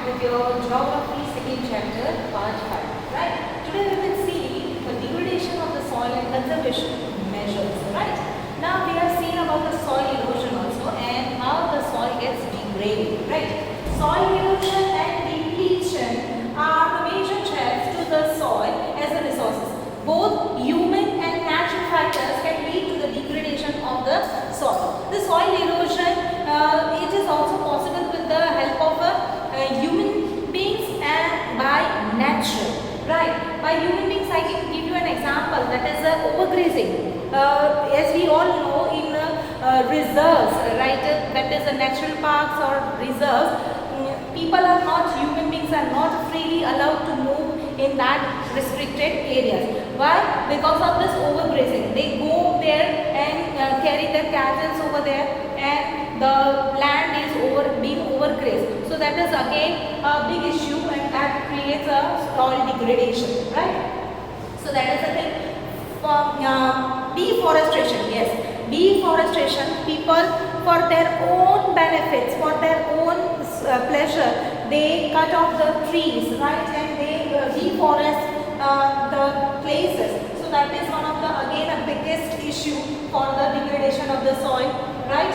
with your geography second chapter part 5. Right? Today we will see the degradation of the soil and conservation measures. Right? Now we have seen about the soil erosion also and how the soil gets degraded. Right? Soil erosion and depletion are the major threats to the soil as a resources. Both human and natural factors can lead to the degradation of the soil. The soil erosion it is also possible with the help of human beings and by natural. Right? By human beings, I can give you an example, that is overgrazing. As we all know, in reserves, right? That is natural parks or reserves. People are not, human beings are not freely allowed to move in that restricted areas. Why? Because of this overgrazing. They go there and carry their cattle over there, and the land is being overgrazed. So that is again a big issue, and that creates a soil degradation, right? So that is the thing. Deforestation, yes. Deforestation, people for their own benefits, for their own pleasure, they cut off the trees, right, and they deforest the places. So that is one of the again a biggest issue for the degradation of the soil, right?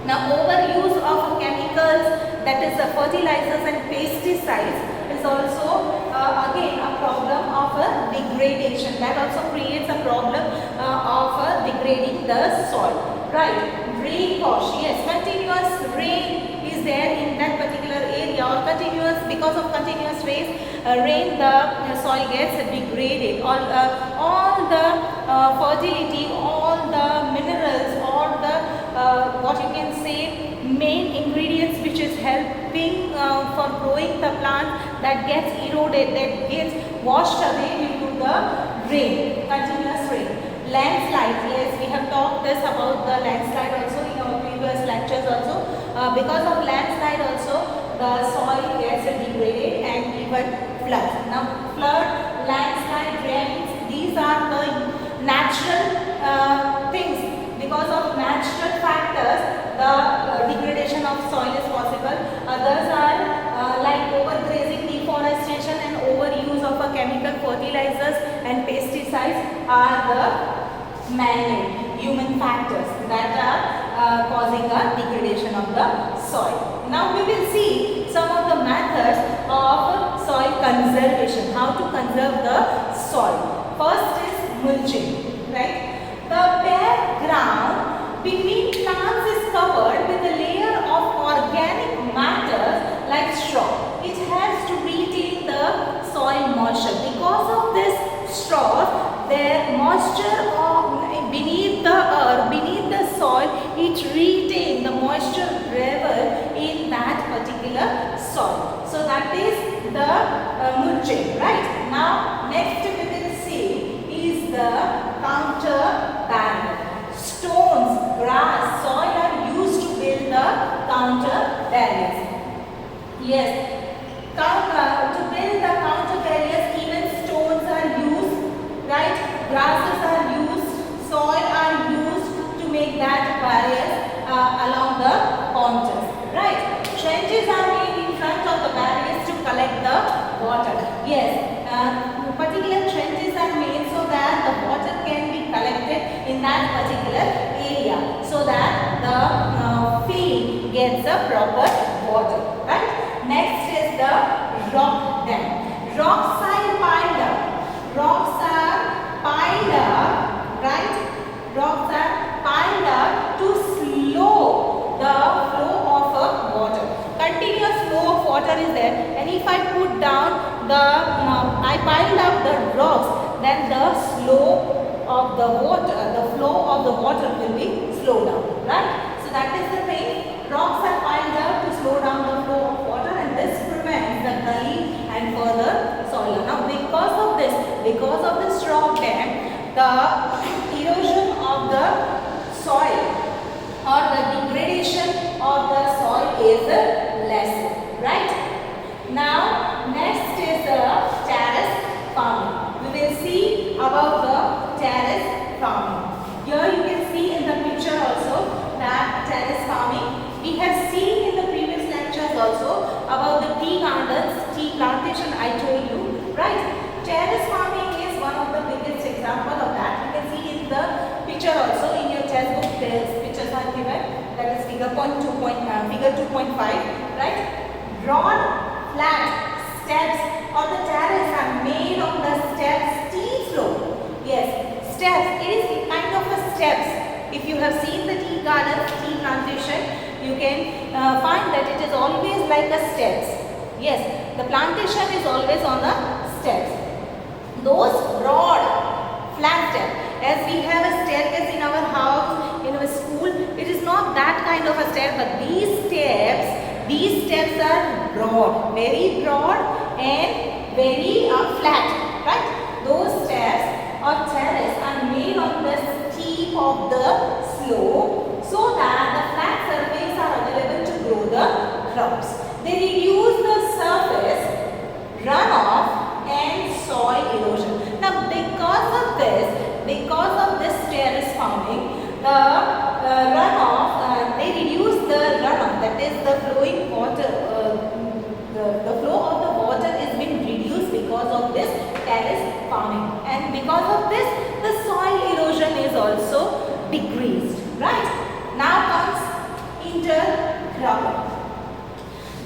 Now overuse of chemicals, that is fertilizers and pesticides, is also again a problem of degradation. That also creates a problem of degrading the soil, right? Rainwash, yes, continuous rain is there in that particular area, or continuous, because of continuous rain the soil gets degraded. All the fertility, all the minerals, all the what you can say main ingredients which is helping for growing the plant, that gets eroded, that gets washed away into the rain, continuous rain. Landslide, yes, we have talked this about the landslide also in our previous lectures also. Because of landslide also the soil gets degraded, and even floods. Now flood, landslide, rains, these are the natural things. Because of natural factors the degradation of soil is possible. Others are like overgrazing, deforestation and overuse of chemical fertilizers and pesticides are the man-made human factors that are causing a degradation of the soil. Now we will see some of the methods of soil conservation, how to conserve the soil. First is mulching, right? The bare ground between plants is covered with a layer of organic matter like straw. It helps to retain the soil moisture. Because of this straw, their moisture beneath the earth, beneath the soil, it retains the moisture level in that particular soil. So that is the mulching, right? Now next we will see is the counter barrier. Stones, grass, soil are used to build the counter barriers. Yes, to build the counter barriers, even stones are used, right? Grasses are used, soil are used to make that barriers along the contours, right? Trenches are made in front of the barriers to collect the water. Yes, particular trenches are made so that the water can be collected in that particular area, so that the field gets the proper water, right? Next is the rock dam. Rocks are piled up. Rocks are piled up, right? Rocks are piled up to slow the flow of water. Continuous flow of water is there, and if I put down I piled up the rocks, then the slope of the water, the flow of the water will be slowed down, right? So that is the thing. Rocks are piled up to slow down the flow of water, and this prevents the gully and further soil. Now because of this, because of the straw dam, the erosion of the soil or the degradation of the soil is less, right? Now next is the terrace farming. We will see about the terrace farming. Here you can see in the picture also that terrace farming. We have seen in the previous lectures also about that is figure 2.5, right? Broad, flat steps or the terrace are made on the steps tea slope. Yes, steps. It is kind of a steps. If you have seen the tea garden, tea plantation, you can find that it is always like a steps. Yes, the plantation is always on the steps. Those broad, flat steps. As we have a staircase in our house, in our school, it is not that kind of a stair, but these steps are broad, very broad and very flat, right? Those steps or terrace are made on the steep of the slope so that the flat surface are available to grow the crops. They reduce the surface runoff and soil erosion. Now because of this terrace farming, the runoff, they reduce the runoff, that is the flowing water, the flow of the water is being reduced because of this terrace farming, and because of this the soil erosion is also decreased, right? Now comes intercropping.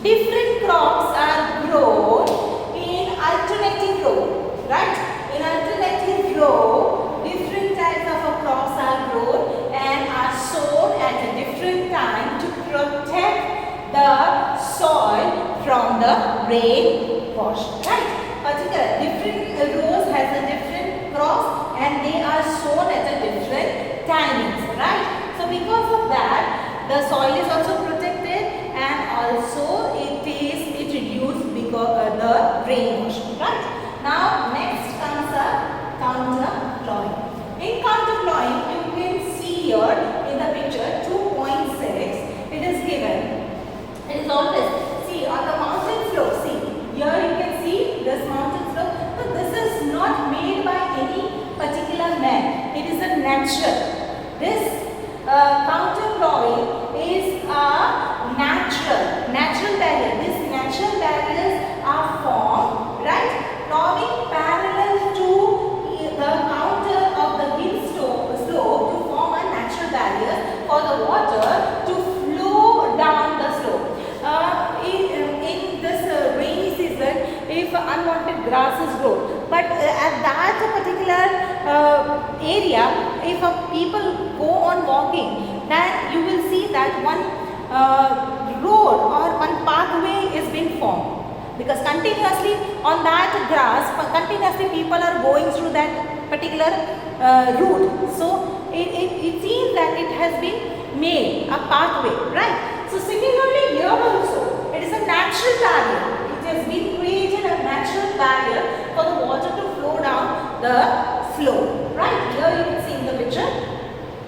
Different crops are grown in alternating row, right? In alternating row, different types of crops are grown and are sown at a different time to protect the soil from the rain wash, right? Particular different rows has a different crops and they are sown at a different timings, right? So because of that, the soil is also protected and also it reduced because the rain wash, right? Now next comes a counter plowing. In counter plowing, you can see here in the picture 2.6. It is given. It is always, see, on the mountain slope. See, here you can see this mountain slope. But this is not made by any particular man. It is a natural. This counter plowing is a natural barrier. These natural barriers are formed, right? Plowing parallel to the counter of the hill slope to form a natural barrier for the water to flow down the slope. In this rainy season, if unwanted grasses grow, but at that particular area, if people go on walking, then you will see that one road or one pathway is being formed. Because continuously on that grass, continuously people are going through that particular route. So it seems that it has been made a pathway, right? So similarly here also, it is a natural barrier. It has been created a natural barrier for the water to flow down the slope, right? Here you can see in the picture.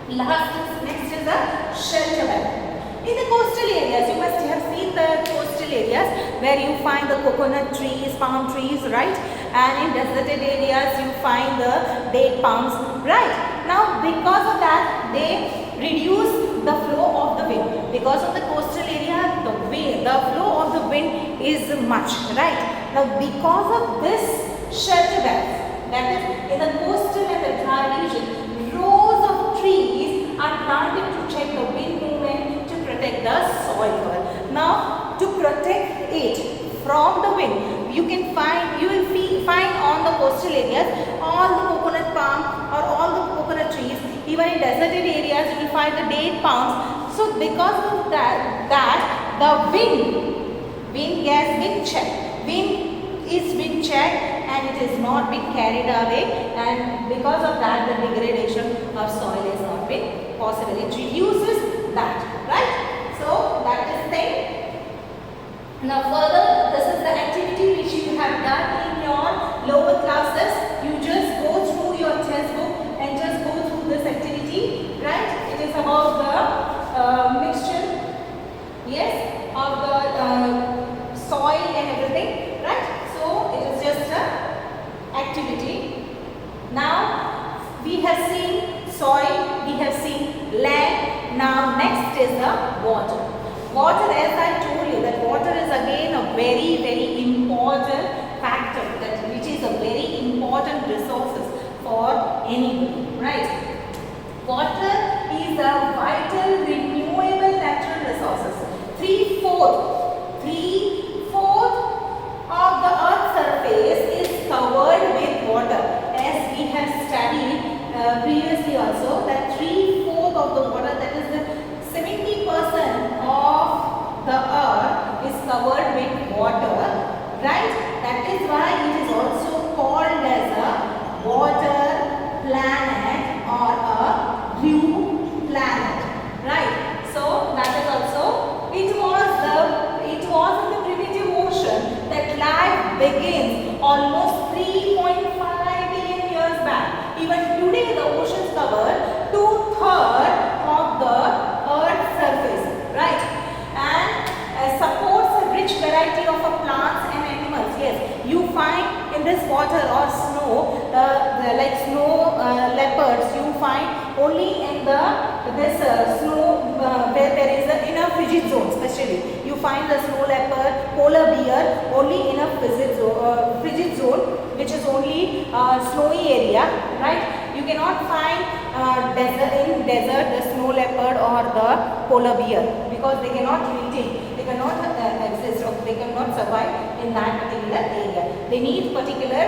Next is a shelter barrier. In the coastal areas, you must have seen the coastal areas where you find the coconut trees, palm trees, right? And in deserted areas, you find the date palms, right? Now, because of that, they reduce the flow of the wind. Because of the coastal area, the flow of the wind is much, right? Now, because of this shelter bands, that is in the coastal and the dry region, rows of trees are planted to check the wind movement, to protect the soil cover. Now, to protect it from the wind, you will find on the coastal areas all the coconut palm or all the coconut trees. Even in deserted areas, you will find the date palms. So, because of that the wind has been checked. Wind is being checked and it is not being carried away, and because of that the degradation of soil is not being possible. It reduces that, right? So that is thing. Now further, this is the activity which you have done in your lower classes. You just go through your textbook and just go through this activity, right? It is about the mixture, yes, of the soil and everything, right? So it is just a activity. Now we have seen soil, we have seen land. Now next is the water. Water, as I told you, that water is again a very, very important factor, which is a very important resources for anybody, right? Water is a vital renewable the this snow where there is a in a frigid zone, especially you find the snow leopard, polar bear only in a frigid zone, which is only snowy area, right? You cannot find in desert the snow leopard or the polar bear, because they cannot retain, they cannot exist, or they cannot survive in that particular area. They need particular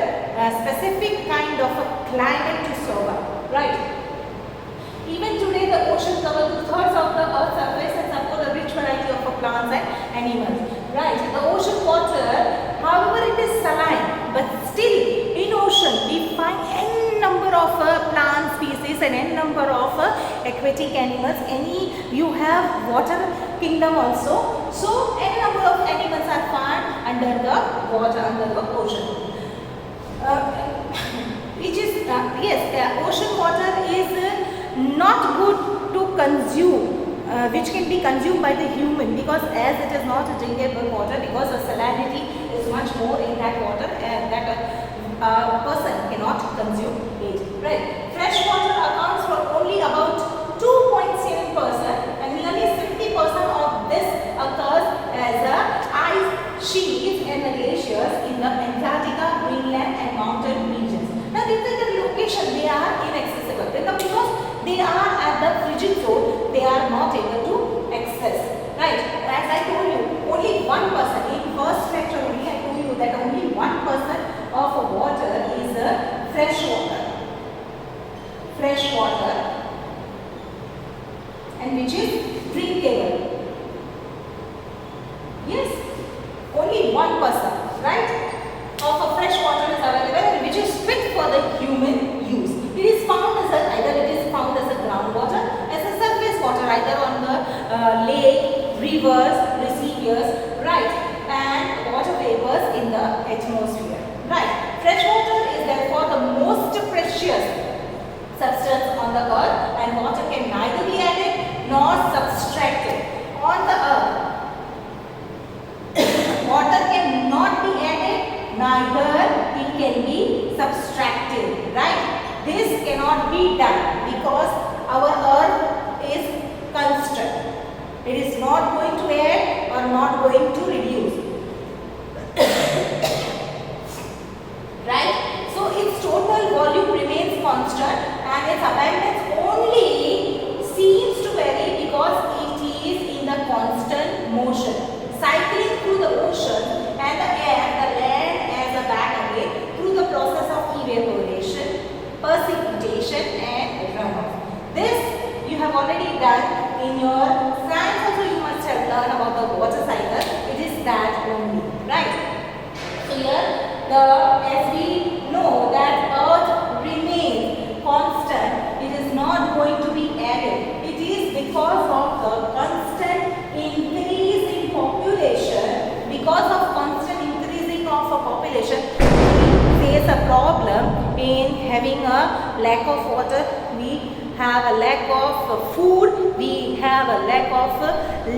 specific kind of a climate to survive, right? Even today the ocean covers 2/3 of the earth's surface and support a rich variety of plants and animals, right? The ocean water, however, it is saline, but still in ocean we find n number of plant species and n number of aquatic animals. You have water kingdom also, so n number of animals are found under the water, under the ocean. Which is ocean water is not good to consume, which can be consumed by the human, because as it is not a drinkable water, because the salinity is much more in that water, and that person cannot consume it, right? Fresh water accounts for only about 2.7%, and nearly 60% of this occurs as ice sheets and glaciers in the Antarctica, Greenland and mountain regions. Now these are the location, they are inaccessible, because they are at the frigid zone, they are not able to access, right? As I told you, only 1%, in first lecture only I told you that only 1% of water is fresh water, and which is drinkable. Yes, only 1%, right, of a fresh water is available, and which is fit for the human use. It is found as either it is found as a groundwater, as a surface water, either on the lake, rivers, receivers, right, and water vapors in the atmosphere, right. Fresh water is therefore the most precious substance on the earth, and water can neither be added nor subtracted on the earth. Water cannot be added, neither it can be subtracted, right? This cannot be done because our earth is constant. It is not going to add or not going to reduce. Right? So its total volume remains constant, and its abundance only seems to vary because it is in the constant motion, cycling through the ocean and the air, the land as a back again through the process of evaporation, precipitation and runoff. This you have already done in your science also. You must have learned about the water cycle. It is that only, right? So here as we know that earth remains constant, it is not going to be added. It is because of the constant increase in population. Because of constant increasing of a population, we face a problem in having a lack of water. We have a lack of food, we have a lack of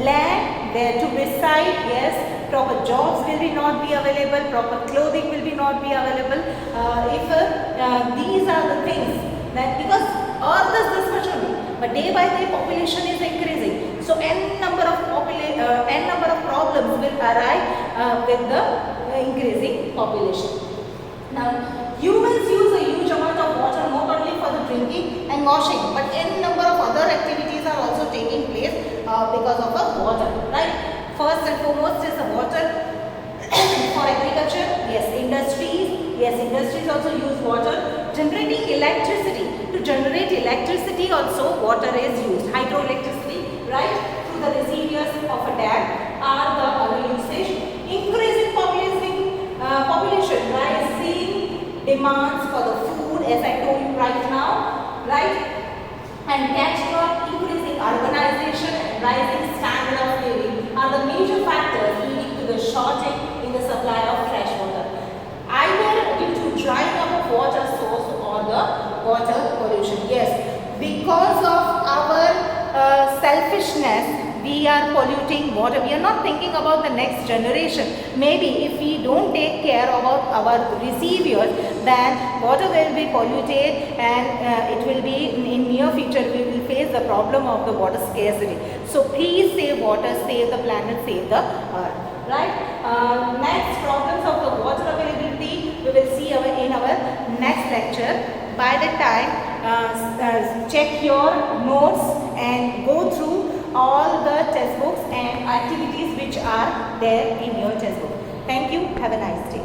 land where to reside. Yes, proper jobs will be not be available, proper clothing will be not be available. If these are the things that, because earth is this much only, but day by day population is increasing, so n number of problems will arise with the increasing population. Now humans use a huge amount of water not only for the drinking and washing, but n number of other activities are also taking place because of the water, right? First and foremost is the water for agriculture. Yes, industries also use water. Generating electricity, to generate electricity also water is used. Hydroelectricity, right, through the reservoirs of a dam are the other usage. Increasing population, rising demands for the food, as I told you right now, right, and catchment, increasing urbanization and rising standard of living are the major factors leading to the shortage in the supply of fresh water, either due to drying up of water source or the water pollution. Yes, because of our selfishness, we are polluting water. We are not thinking about the next generation. Maybe if we don't take care about our receivers, then water will be polluted, and it will be in near future we will face the problem of the water scarcity. So please save water, save the planet, save the earth. Right? Next, problems of the water availability we will see in our next lecture. By the time, check your notes and go through all the textbooks and activities which are there in your textbook. Thank you. Have a nice day.